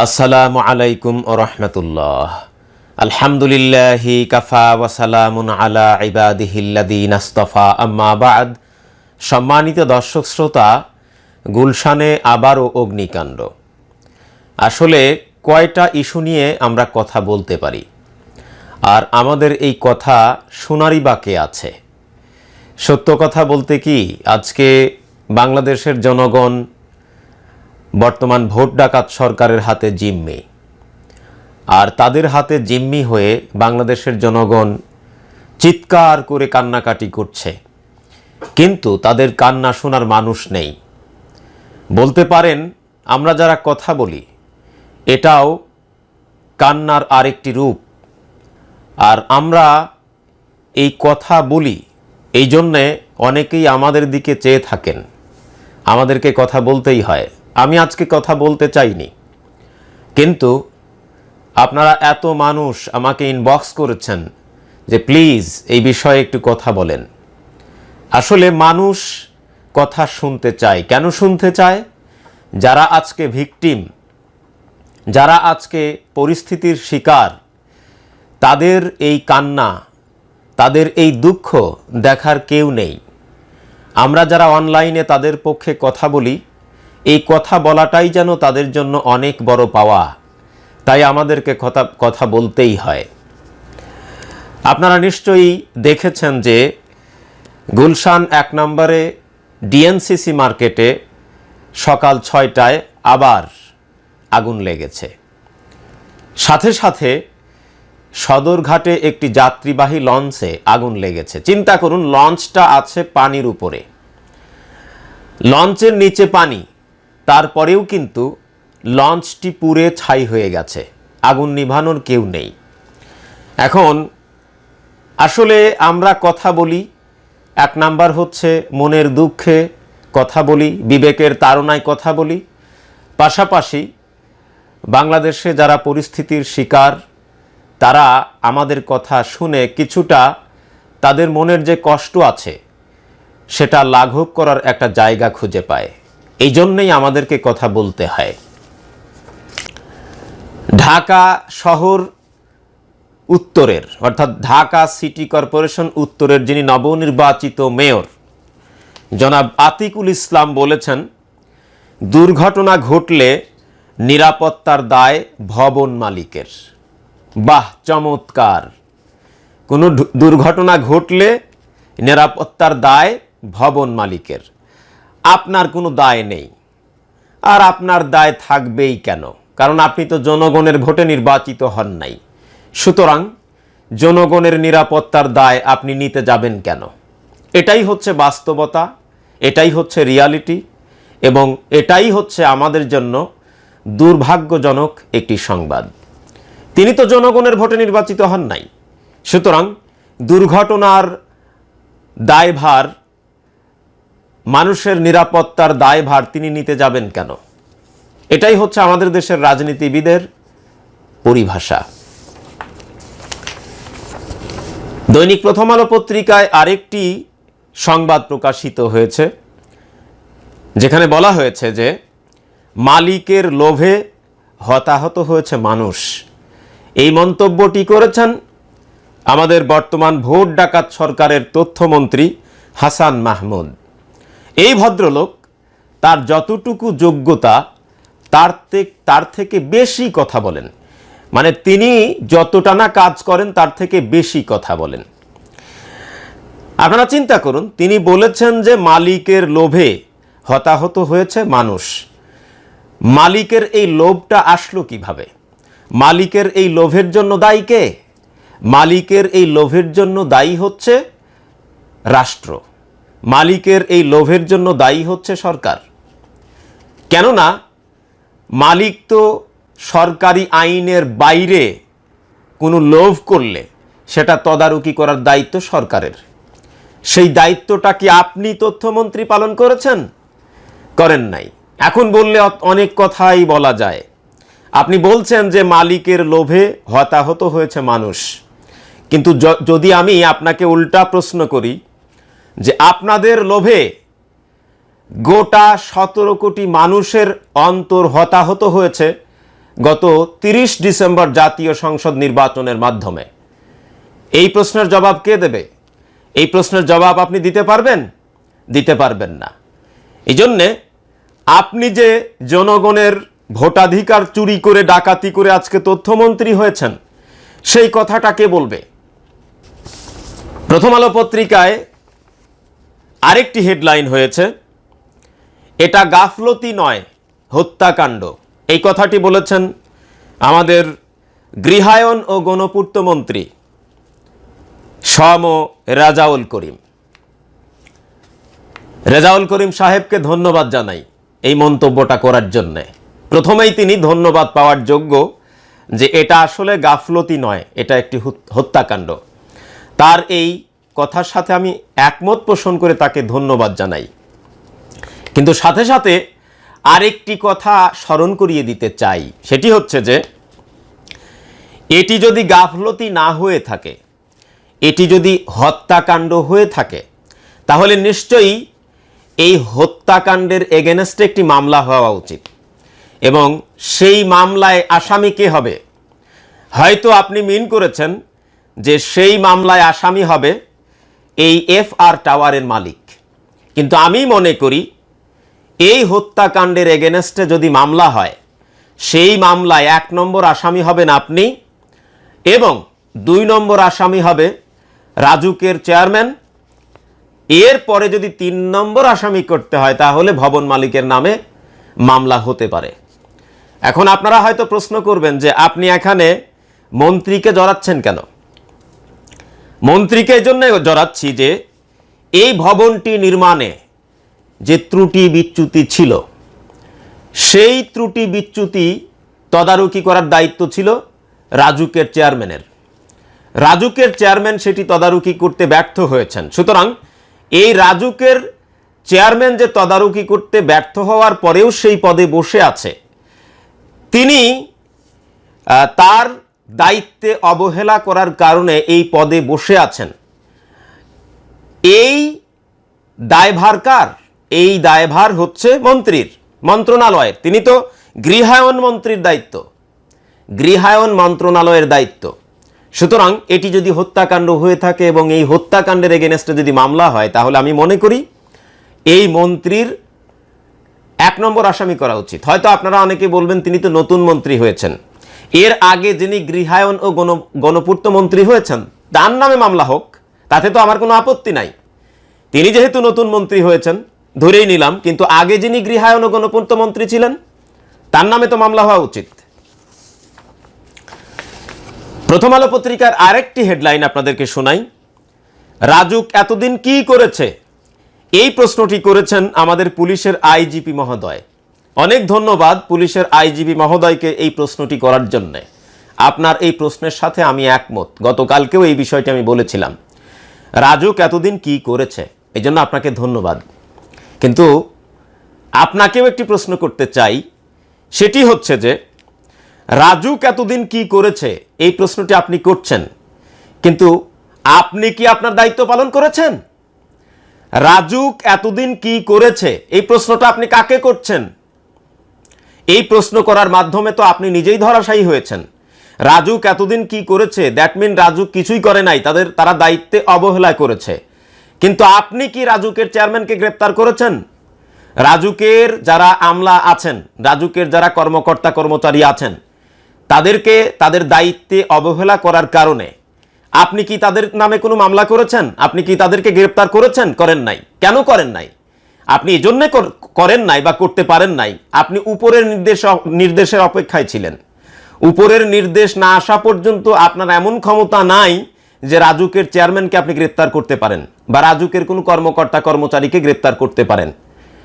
আসসালামু আলাইকুম ওয়া রাহমাতুল্লাহ। আলহামদুলিল্লাহি কাফা ওয়া সালামুন আলা ইবাদিহিল্লাযীনা ইসতাফা, আম্মা বা'দ। সম্মানিত দর্শক শ্রোতা, গুলশানে আবারও অগ্নিকাণ্ড। আসলে কয়টা ইস্যু নিয়ে আমরা কথা বলতে পারি, আর আমাদের এই কথা শোনারই বা কে আছে? সত্য কথা বলতে কি, আজকে বাংলাদেশের জনগণ বর্তমান ভোট ডাকাত সরকারের হাতে জিম্মি, আর তাদের হাতে জিম্মি হয়ে বাংলাদেশের জনগণ চিৎকার করে কান্নাকাটি করছে, কিন্তু তাদের কান্না শোনার মানুষ নেই। বলতে পারেন আমরা যারা কথা বলি এটাও কান্নার আরেকটি রূপ। আর আমরা এই কথা বলি এই জন্যে অনেকেই আমাদের দিকে চেয়ে থাকেন, আমাদেরকে কথা বলতেই হয়। আমি আজকে কথা বলতে চাইনি, কিন্তু আপনারা এত মানুষ আমাকে ইনবক্স করেছেন যে প্লিজ এই বিষয়ে একটু কথা বলেন। আসলে মানুষ কথা শুনতে চায়। কেন শুনতে চায়? যারা আজকে ভিকটিম, যারা আজকে পরিস্থিতির শিকার, তাদের এই কান্না, তাদের এই দুঃখ দেখার কেউ নেই। আমরা যারা অনলাইনে তাদের পক্ষে কথা বলি, এই কথা বলাটাই যেন তাদের জন্য অনেক বড় পাওয়া, তাই আমাদেরকে কথা বলতেই হয়। আপনারা নিশ্চয়ই দেখেছেন যে গুলশান 1 নম্বরে ডিএনসিসি মার্কেটে সকাল 6টায় আবার আগুন লেগেছে। সাথে সাথে সদরঘাটে একটি যাত্রীবাহী লঞ্চে আগুন লেগেছে। চিন্তা করুন, লঞ্চটা আছে পানির উপরে, লঞ্চের নিচে পানি, তারপরেও কিন্তু লঞ্চটি পুড়ে ছাই হয়ে গেছে, আগুন নিভানোর কেউ নেই। এখন আসলে আমরা কথা বলি, 1 নাম্বার হচ্ছে মনের দুঃখে কথা বলি, বিবেকের তাড়নায় কথা বলি, পাশাপাশি বাংলাদেশে যারা পরিস্থিতির শিকার তারা আমাদের কথা শুনে কিছুটা তাদের মনের যে কষ্ট আছে সেটা লাঘব করার একটা জায়গা খুঁজে পায়। এই জন্যই আমাদেরকে কথা বলতে হয়। ঢাকা শহর উত্তরের, অর্থাৎ ঢাকা সিটি কর্পোরেশন উত্তরের যিনি নবনির্বাচিত মেয়র জনাব আতিকুল ইসলাম বলেছেন, দুর্ঘটনা ঘটলে নিরাপত্তার দায় ভবন মালিকের। বাহ, চমৎকার! কোনো দুর্ঘটনা ঘটলে নিরাপত্তার দায় ভবন মালিকের, আপনার কোনো দায় নেই। আর আপনার দায় থাকবেই কেন? কারণ আপনি তো জনগণের ভোটে নির্বাচিত হন নাই। সুতরাং জনগণের নিরাপত্তার দায় আপনি নিতে যাবেন কেন? এটাই হচ্ছে বাস্তবতা, এটাই হচ্ছে রিয়ালিটি, এবং এটাই হচ্ছে আমাদের জন্য দুর্ভাগ্যজনক একটি সংবাদ। তিনি তো জনগণের ভোটে নির্বাচিত হন নাই, সুতরাং দুর্ঘটনার দায়ভার, মানুষের নিরাপত্তার দায়ভার তিনি নিতে যাবেন কেন? এটাই হচ্ছে আমাদের দেশের রাজনীতিবিদের পরিভাষা। দৈনিক প্রথম আলো পত্রিকায় আরেকটি সংবাদ প্রকাশিত হয়েছে, যেখানে বলা হয়েছে যে মালিকের লোভে হতাহত হয়েছে মানুষ। এই মন্তব্যটি করেছেন আমাদের বর্তমান ভোট ডাকাত সরকারের তথ্যমন্ত্রী হাসান মাহমুদ। এই ভদ্রলোক তার যতটুকু যোগ্যতা তার থেকে বেশি কথা বলেন, মানে তিনি যতটা না কাজ করেন তার থেকে বেশি কথা বলেন। আপনারা চিন্তা করুন, তিনি বলেছেন যে মালিকের লোভে হতাহত হয়েছে মানুষ। মালিকের এই লোভটা আসলো কিভাবে? মালিকের এই লোভের জন্য দায়ী কে? মালিকের এই লোভের জন্য দায়ী হচ্ছে রাষ্ট্র, মালিকের এই লোভের জন্য দায়ী হচ্ছে সরকার। কেননা মালিক তো সরকারি আইনের বাইরে কোনো লোভ করলে সেটা তদারকি করার দায়িত্ব সরকারের। সেই দায়িত্বটা কি আপনি তথ্যমন্ত্রী পালন করেছেন? করেন নাই। এখন বললে অনেক কথাই বলা যায়। আপনি বলছেন যে মালিকের লোভে হতাহত হয়েছে মানুষ, কিন্তু যদি আমি আপনাকে উল্টা প্রশ্ন করি যে আপনাদের লোভে গোটা 17 কোটি মানুষের অন্তর হতাহত হয়েছে, গত 30 ডিসেম্বর জাতীয় সংসদ নির্বাচনের মাধ্যমে? এই প্রশ্নের জবাব কে দেবে? এই প্রশ্নের জবাব আপনি দিতে পারবেন? দিতে পারবেন না। এই জন্যে আপনি যে জনগণের ভোটাধিকার চুরি করে ডাকাতি করে আজকে তথ্যমন্ত্রী হয়েছেন, সেই কথাটা কে বলবে? প্রথম আলো পত্রিকায় আরেকটি হেডলাইন হয়েছে, এটা গাফলতি নয়, হত্যাকাণ্ড। এই কথাটি বলেছেন আমাদের গৃহায়ন ও গণপূর্ত মন্ত্রী রেজাউল করিম। রেজাউল করিম সাহেবকে ধন্যবাদ জানাই এই মন্তব্যটা করার জন্যে। প্রথমেই তিনি ধন্যবাদ পাওয়ার যোগ্য যে এটা আসলে গাফলতি নয়, এটা একটি হত্যাকাণ্ড। তার এই কথার সাথে আমি একমত পোষণ করে তাকে ধন্যবাদ জানাই। কিন্তু সাথে সাথে আরেকটি কথা স্মরণ করিয়ে দিতে চাই, সেটি হচ্ছে যে এটি যদি গাফলতি না হয়ে থাকে, এটি যদি হত্যাকাণ্ড হয়ে থাকে, তাহলে নিশ্চয়ই এই হত্যাকাণ্ডের এগেনস্টে একটি মামলা হওয়া উচিত এবং সেই মামলায় আসামি কে হবে? হয়তো আপনি মিন করেছেন যে সেই মামলায় আসামি হবে এই FR টাওয়ারের মালিক, কিন্তু আমি মনে করি এই হত্যাকাণ্ডের এগেনস্টে যদি মামলা হয়, সেই মামলায় 1 নম্বর আসামি হবেন আপনি এবং 2 নম্বর আসামি হবে রাজুকের চেয়ারম্যান। এরপরে যদি 3 নম্বর আসামি করতে হয় তাহলে ভবন মালিকের নামে মামলা হতে পারে। এখন আপনারা হয়তো প্রশ্ন করবেন যে আপনি এখানে মন্ত্রীকে জড়াচ্ছেন কেন? মন্ত্রীকে এই জন্য জড়াচ্ছি যে এই ভবনটি নির্মাণে যে ত্রুটি বিচ্যুতি ছিল, সেই ত্রুটি বিচ্যুতি তদারকি করার দায়িত্ব ছিল রাজুকের চেয়ারম্যানের। রাজুকের চেয়ারম্যান সেটি তদারকি করতে ব্যর্থ হয়েছেন। সুতরাং এই রাজুকের চেয়ারম্যান যে তদারকি করতে ব্যর্থ হওয়ার পরেও সেই পদে বসে আছে, তিনি তার দায়িত্বে অবহেলা করার কারণে এই পদে বসে আছেন। এই দায়ভার কার? এই দায়ভার হচ্ছে মন্ত্রীর, মন্ত্রণালয়ের। তিনি তো গৃহায়ন মন্ত্রীর দায়িত্ব, গৃহায়ন মন্ত্রণালয়ের দায়িত্ব। সুতরাং এটি যদি হত্যাকাণ্ড হয়ে থাকে এবং এই হত্যাকাণ্ডের এগেনস্টে যদি মামলা হয়, তাহলে আমি মনে করি এই মন্ত্রীর 1 নম্বর আসামি করা উচিত। হয়তো আপনারা অনেকে বলবেন তিনি তো নতুন মন্ত্রী হয়েছেন, এর আগে যিনি গৃহায়ন ও গণপূর্ত মন্ত্রী হয়েছেন তার নামে মামলা হোক, তাতে তো আমার কোনো আপত্তি নাই। তিনি যেহেতু নতুন মন্ত্রী হয়েছেন ধরেই নিলাম, কিন্তু আগে যিনি গৃহায়ন ও গণপূর্ত মন্ত্রী ছিলেন তার নামে তো মামলা হওয়া উচিত। প্রথম আলো পত্রিকার আরেকটি হেডলাইন আপনাদেরকে শোনাই, রাজুক এতদিন কি করেছে? এই প্রশ্নটি করেছেন আমাদের পুলিশের আইজিপি মহোদয়। অনেক ধন্যবাদ পুলিশের আইজিপি মহোদয়কে এই প্রশ্নটি করার জন্য। আপনার এই প্রশ্নের সাথে আমি একমত। গতকালকেও এই বিষয়টি আমি বলেছিলাম, রাজুক এতদিন কি করেছে, এই জন্য আপনাকে ধন্যবাদ। কিন্তু আপনাকেও একটি প্রশ্ন করতে চাই, সেটি হচ্ছে যে রাজুক এতদিন কি করেছে এই প্রশ্নটি আপনি করছেন, কিন্তু আপনি কি আপনার দায়িত্ব পালন করেছেন? রাজুক এতদিন কি করেছে এই প্রশ্নটা আপনি কাকে করছেন? এই প্রশ্ন করার মাধ্যমে তো আপনি নিজেই ধরাশায়ী হয়েছেন। রাজুক এতদিন কি করেছে, দ্যাট মিন রাজুক কিছুই করে নাই, তারা দায়িত্বে অবহেলা করেছে। কিন্তু আপনি কি রাজুকের চেয়ারম্যানকে গ্রেপ্তার করেছেন? রাজুকের যারা আমলা আছেন, রাজুকের যারা কর্মকর্তা কর্মচারী আছেন, তাদেরকে তাদের দায়িত্বে অবহেলা করার কারণে আপনি কি তাদের নামে কোনো মামলা করেছেন? আপনি কি তাদেরকে গ্রেপ্তার করেছেন? করেন নাই। কেন করেন নাই? আপনি এই জন্যে করেন নাই বা করতে পারেন নাই, আপনি উপরের নির্দেশের অপেক্ষায় ছিলেন। উপরের নির্দেশ না আসা পর্যন্ত আপনার এমন ক্ষমতা নাই যে রাজুকের চেয়ারম্যানকে আপনি গ্রেপ্তার করতে পারেন বা রাজুকের কোনো কর্মকর্তা কর্মচারীকে গ্রেপ্তার করতে পারেন।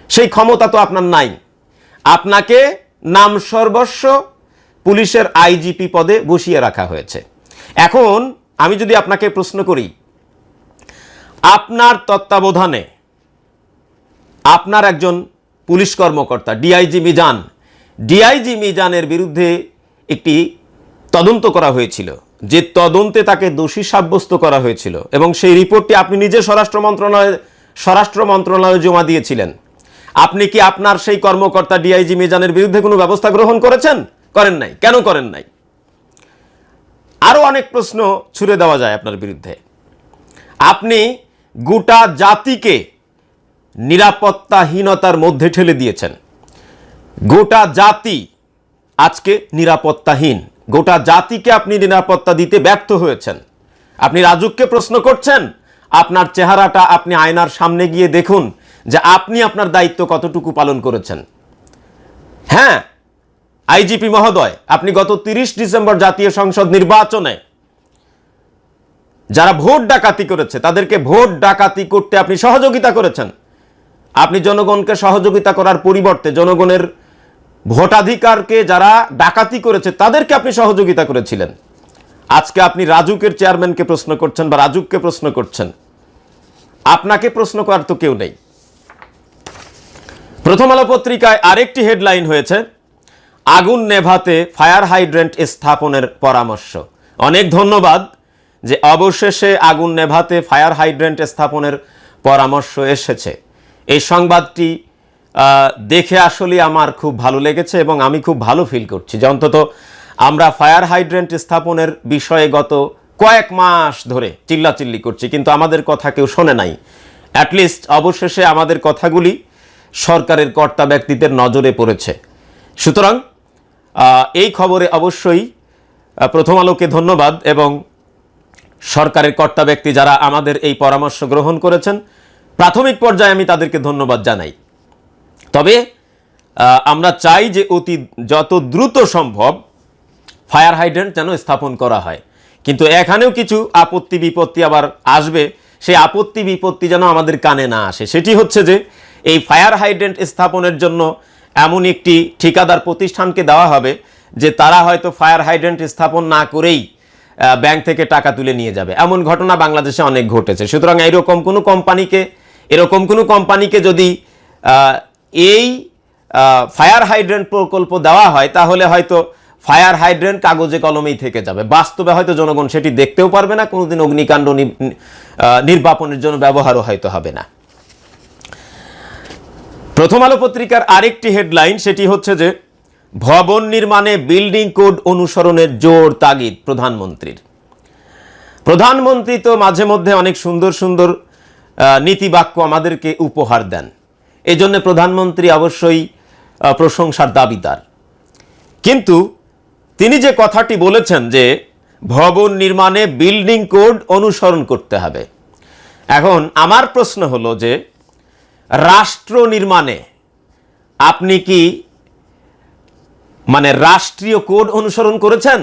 সেই ক্ষমতা তো আপনার নাই। আপনাকে নাম সর্বস্ব পুলিশের আইজিপি পদে বসিয়ে রাখা হয়েছে। এখন আমি যদি আপনাকে প্রশ্ন করি, আপনার তত্ত্বাবধানে আপনার একজন পুলিশ কর্মকর্তা ডিআইজি মিজানের বিরুদ্ধে একটি তদন্ত করা হয়েছিল, যে তদন্তে তাকে দোষী সাব্যস্ত করা হয়েছিল এবং সেই রিপোর্টটি আপনি নিজে স্বরাষ্ট্র মন্ত্রণালয়ে জমা দিয়েছিলেন। আপনি কি আপনার সেই কর্মকর্তা ডিআইজি মিজানের বিরুদ্ধে কোনো ব্যবস্থা গ্রহণ করেছেন? করেন নাই। কেন করেন নাই? আরো অনেক প্রশ্ন ছুড়ে দেওয়া যায় আপনার বিরুদ্ধে। আপনি গোটা জাতিকে নিরাপত্তাহীনতার মধ্যে ঠেলে দিয়েছেন। গোটা জাতি আজকে নিরাপত্তাহীন। গোটা জাতিকে আপনি নিরাপত্তা দিতে ব্যর্থ হয়েছেন। আপনি রাজুককে প্রশ্ন করছেন, আপনার চেহারাটা আপনি আয়নার সামনে গিয়ে দেখুন যে আপনি আপনার দায়িত্ব কতটুকু পালন করেছেন। হ্যাঁ, আইজিপি মহোদয়, আপনি গত 30 ডিসেম্বর জাতীয় সংসদ নির্বাচনে যারা ভোট ডাকাতি করেছে তাদেরকে ভোট ডাকাতি করতে আপনি সহযোগিতা করেছেন। আপনি জনগণকে সহযোগিতা করার পরিবর্তে জনগণের ভোটাধিকারকে যারা ডাকাতি করেছে তাদেরকে আপনি সহযোগিতা করেছিলেন। আজকে আপনি রাজুকের চেয়ারম্যানকে প্রশ্ন করছেন বা রাজুককে প্রশ্ন করছেন। আপনাকে প্রশ্ন করার তো কেউ নেই। প্রথম আলো পত্রিকায় আরেকটি হেডলাইন হয়েছে, আগুন নেভাতে ফায়ার হাইড্রেন্ট স্থাপনের পরামর্শ। অনেক ধন্যবাদ যে অবশেষে আগুন নেভাতে ফায়ার হাইড্রেন্ট স্থাপনের পরামর্শ এসেছে। এই সংবাদটি দেখে আসলে আমার খুব ভালো লেগেছে এবং আমি খুব ভালো ফিল করছি যে অন্তত আমরা ফায়ার হাইড্রেন্ট স্থাপনের বিষয়ে গত কয়েক মাস ধরে চিল্লাচিল্লি করছি, কিন্তু আমাদের কথা কেউ শোনে নাই। অ্যাটলিস্ট অবশেষে আমাদের কথাগুলি সরকারের কর্তা ব্যক্তিদের নজরে পড়েছে। সুতরাং এই খবরে অবশ্যই প্রথম আলোকে ধন্যবাদ এবং সরকারের কর্তা ব্যক্তি যারা আমাদের এই পরামর্শ গ্রহণ করেছেন, প্রাথমিক পর্যায়ে আমি তাদেরকে ধন্যবাদ জানাই। তবে আমরা চাই যে যত দ্রুত সম্ভব ফায়ার হাইড্রেন্ট যেন স্থাপন করা হয়, কিন্তু এখানেও কিছু আপত্তি বিপত্তি আবার আসবে। সেই আপত্তি বিপত্তি যেন আমাদের কানে না আসে। সেটি হচ্ছে যে এই ফায়ার হাইড্রেন্ট স্থাপনের জন্য এমন একটি ঠিকাদার প্রতিষ্ঠানকে দেওয়া হবে যে তারা হয়তো ফায়ার হাইড্রেন্ট স্থাপন না করেই ব্যাংক থেকে টাকা তুলে নিয়ে যাবে। এমন ঘটনা বাংলাদেশে অনেক ঘটেছে। সুতরাং এরকম কোনো কোম্পানিকে যদি এই ফায়ার হাইড্রেন্ট প্রকল্প দেওয়া হয় তাহলে হয়তো ফায়ার হাইড্রেন্ট কাগজে কলমেই থেকে যাবে, বাস্তবে হয়তো জনগণ সেটি দেখতেও পারবে না, কোনোদিন অগ্নিকাণ্ড নির্বাপনের জন্য ব্যবহারও হয়তো হবে না। প্রথম আলো পত্রিকার আরেকটি হেডলাইন, সেটি হচ্ছে যে ভবন নির্মাণে বিল্ডিং কোড অনুসরণের জোর তাগিদ প্রধানমন্ত্রীর। প্রধানমন্ত্রী তো মাঝে মধ্যে অনেক সুন্দর সুন্দর নীতিবাক্য আমাদেরকে উপহার দেন, এই জন্য প্রধানমন্ত্রী অবশ্যই প্রশংসার দাবিদার। কিন্তু তিনি যে কথাটি বলেছেন যে ভবন নির্মাণে বিল্ডিং কোড অনুসরণ করতে হবে, এখন আমার প্রশ্ন হলো যে রাষ্ট্র নির্মাণে আপনি কি রাষ্ট্রীয় কোড অনুসরণ করেছেন?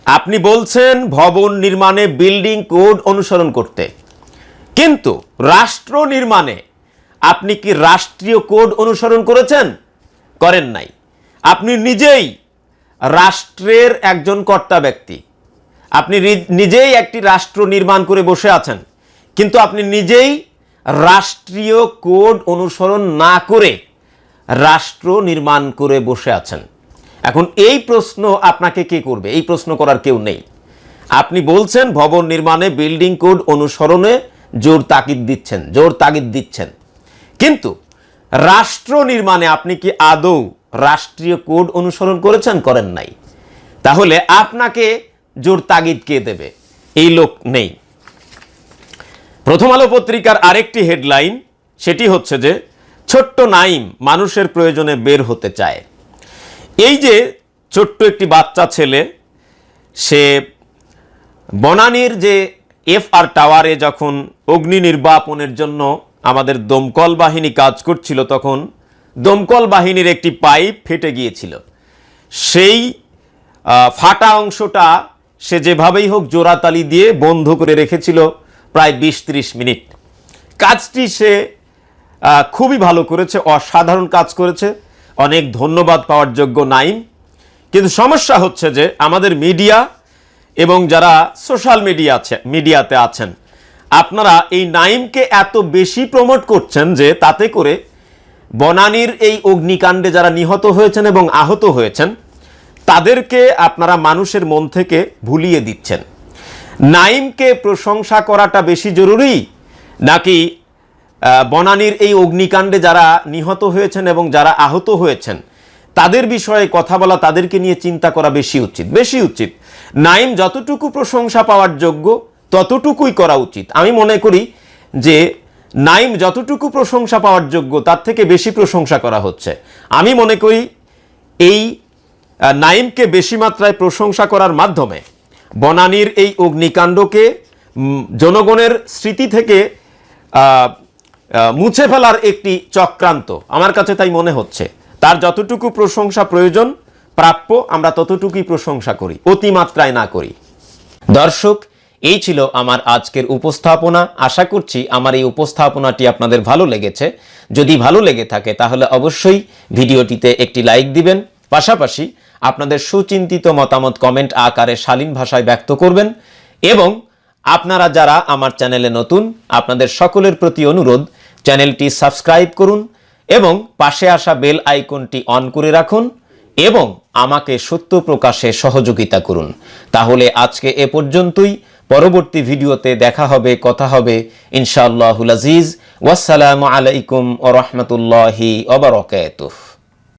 আপনি বলছেন ভবন নির্মাণে বিল্ডিং কোড অনুসরণ করতে, কিন্তু রাষ্ট্র নির্মাণে আপনি কি রাষ্ট্রীয় কোড অনুসরণ করেছেন? করেন নাই। আপনি নিজেই রাষ্ট্রের একজন কর্তা ব্যক্তি, আপনি নিজেই একটি রাষ্ট্র নির্মাণ করে বসে আছেন, কিন্তু আপনি নিজেই রাষ্ট্রীয় কোড অনুসরণ না করে রাষ্ট্র নির্মাণ করে বসে আছেন। এখন এই প্রশ্ন আপনাকে কে করবে? এই প্রশ্ন করার কেউ নেই। আপনি বলছেন ভবন নির্মাণে বিল্ডিং কোড অনুসরণে জোর তাগিদ দিচ্ছেন, কিন্তু রাষ্ট্র নির্মাণে আপনি কি আদৌ রাষ্ট্রীয় কোড অনুসরণ করেছেন? করেন নাই। তাহলে আপনাকে জোর তাগিদ কে দেবে? এই লোক নেই। প্রথম আলো পত্রিকার আরেকটি হেডলাইন, সেটি হচ্ছে যে ছোট্ট নাইম মানুষের প্রয়োজনে বের হতে চায়। এই যে ছোট্ট একটি বাচ্চা ছেলে, সে বনানীর যে FR টাওয়ারে যখন অগ্নি নির্বাপনের জন্য আমাদের দমকল বাহিনী কাজ করছিল, তখন দমকল বাহিনীর একটি পাইপ ফেটে গিয়েছিল। সেই ফাটা অংশটা সে যেভাবেই হোক জোড়াতালি দিয়ে বন্ধ করে রেখেছিল প্রায় 20-30 মিনিট। কাজটি সে খুবই ভালো করেছে, অসাধারণ কাজ করেছে, অনেক ধন্যবাদ পাওয়ার যোগ্য নাইম। কিন্তু সমস্যা হচ্ছে যে আমাদের মিডিয়া এবং যারা সোশ্যাল মিডিয়াতে আছেন, আপনারা এই নাইমকে এত বেশি প্রমোট করছেন যে তাতে করে বনানীর এই অগ্নিকাণ্ডে যারা নিহত হয়েছেন এবং আহত হয়েছেন তাদেরকে আপনারা মানুষের মন থেকে ভুলিয়ে দিচ্ছেন। নাইমকে প্রশংসা করাটা বেশি জরুরি নাকি বনানীর এই অগ্নিকাণ্ডে যারা নিহত হয়েছেন এবং যারা আহত হয়েছেন তাদের বিষয়ে কথা বলা, তাদেরকে নিয়ে চিন্তা করা বেশি উচিত। নাইম যতটুকু প্রশংসা পাওয়ার যোগ্য ততটুকুই করা উচিত। আমি মনে করি যে নাইম যতটুকু প্রশংসা পাওয়ার যোগ্য তার থেকে বেশি প্রশংসা করা হচ্ছে। আমি মনে করি এই নাইমকে বেশি মাত্রায় প্রশংসা করার মাধ্যমে বনানীর এই অগ্নিকাণ্ডকে জনগণের স্মৃতি থেকে মুছে ফেলার একটি চক্রান্ত আমার কাছে তাই মনে হচ্ছে। তার যতটুকু প্রশংসা প্রয়োজন প্রাপ্য আমরা ততটুকুই প্রশংসা করি, অতিমাত্রায় না করি। দর্শক, এই ছিল আমার আজকের উপস্থাপনা। আশা করছি আমার এই উপস্থাপনাটি আপনাদের ভালো লেগেছে। যদি ভালো লেগে থাকে তাহলে অবশ্যই ভিডিওটিতে একটি লাইক দিবেন, পাশাপাশি আপনাদের সুচিন্তিত মতামত কমেন্ট আকারে শালীন ভাষায় ব্যক্ত করবেন। এবং আপনারা যারা আমার চ্যানেলে নতুন, আপনাদের সকলের প্রতি অনুরোধ, চ্যানেলটি সাবস্ক্রাইব করুন এবং পাশে আসা বেল আইকনটি অন করে রাখুন এবং আমাকে সত্য প্রকাশে সহযোগিতা করুন। তাহলে আজকে এ পর্যন্তই। পরবর্তী ভিডিওতে দেখা হবে, কথা হবে ইনশাআল্লাহুল আজিজ। ওয়াসসালামু আলাইকুম ওয়া রাহমাতুল্লাহি ওয়া বারাকাতুহু।